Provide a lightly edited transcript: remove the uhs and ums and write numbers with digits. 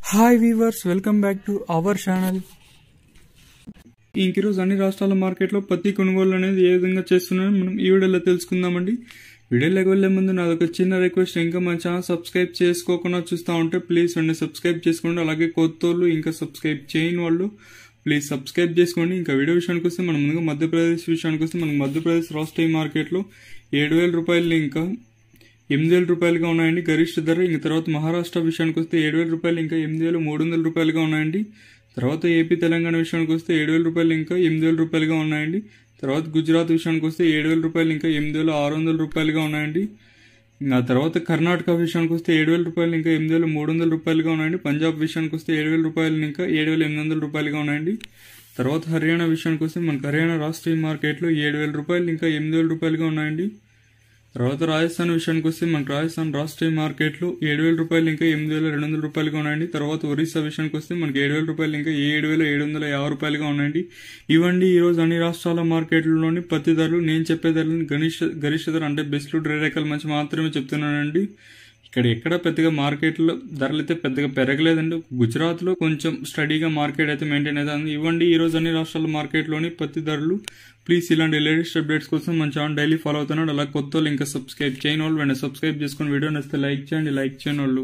Hi weavers, welcome back to our channel. ఈరోజు అన్ని రాష్ట్రాల మార్కెట్లో పత్తి కొనుగోలు అనేది ఏ విధంగా చేస్తున్నారో మనం ఈ వీడియోలో తెలుసుకుందామండి. వీడియోలోకి వెళ్లే ముందు నాదొక చిన్న రిక్వెస్ట్, ఇంకా మన ఛానల్ సబ్స్క్రైబ్ చేసుకోకుండా చూస్తూ ఉంటే ప్లీజ్ సబ్స్క్రైబ్ చేసుకోండి. అలాగే కొత్త వాళ్ళు ఇంకా సబ్స్క్రైబ్ చేయని వాళ్ళు ప్లీజ్ సబ్స్క్రైబ్ చేసుకోండి. ఇంకా వీడియో విషయానికి వస్తే మనం ముందుగా మధ్యప్రదేశ్ విషయానికి వస్తే మనకు మధ్యప్రదేశ్ రాష్ట్రీయ మార్కెట్లో 7,000 రూపాయలు ఇంకా 8,000 రూపాయలుగా ఉన్నాయండి గరిష్ట ధర. ఇంక తర్వాత మహారాష్ట్ర విషయానికి వస్తే 7,000 రూపాయలు ఇంకా 8,300 రూపాయలుగా ఉన్నాయండి. తర్వాత ఏపీ తెలంగాణ విషయానికి వస్తే 7,000 రూపాయలు ఇంకా 8,000 రూపాయలుగా ఉన్నాయండి. తర్వాత గుజరాత్ విషయానికి వస్తే 7,000 రూపాయలు ఇంకా 8,600 రూపాయలుగా ఉన్నాయండి. ఇంకా తర్వాత కర్ణాటక విషయానికి వస్తే 7,000 రూపాయలు ఇంకా 8,300 రూపాయలుగా ఉన్నాయండి. పంజాబ్ విషయానికి వస్తే 7,000 రూపాయలు ఇంకా 7,800 రూపాయలుగా ఉన్నాయండి. తర్వాత హర్యానా విషయానికి వస్తే మనకు హర్యానా రాష్ట్రీయ మార్కెట్లో 7,000 రూపాయలు ఇంకా 8,000 రూపాయలుగా ఉన్నాయండి. తర్వాత రాజస్థాన్ విషయానికి వస్తే మనకు రాజస్థాన్ రాష్ట్రీయ మార్కెట్లో 7,000 రూపాయలు ఇంకా 8,200 రూపాయలుగా ఉన్నాయండి. తర్వాత ఒరిస్సా విషయానికి వస్తే మనకి 7,000 రూపాయలు ఇంకా 7,750 రూపాయలుగా ఉన్నాయండి. ఇవండి ఈరోజు అన్ని రాష్ట్రాల మార్కెట్లలోని పత్తి ధరలు. నేను చెప్పే ధరలను గరిష్ట ధర అంటే బెస్ట్ డ్రై రకాల మంచి మాత్రమే చెప్తున్నానండి. ఎక్కడ పెద్దగా మార్కెట్లో ధరలు అయితే పెద్దగా పెరగలేదండి. గుజరాత్లో కొంచెం స్టడీగా మార్కెట్ అయితే మెయింటైన్ అవుతుంది. ఇవ్వండి ఈరోజు అన్ని రాష్ట్రాల మార్కెట్లోని పత్తి ధరలు. ప్లీజ్ ఇలాంటి లేటెస్ట్ అప్డేట్స్ కోసం మన ఛానల్ డైలీ ఫాలో అవుతున్నాడు. అలా కొత్త వాళ్ళు ఇంకా సబ్స్క్రైబ్ చేయని వాళ్ళు వెంటనే సబ్స్క్రైబ్ చేసుకుని వీడియో నచ్చితే లైక్ చేయండి. లైక్ చేయని వాళ్ళు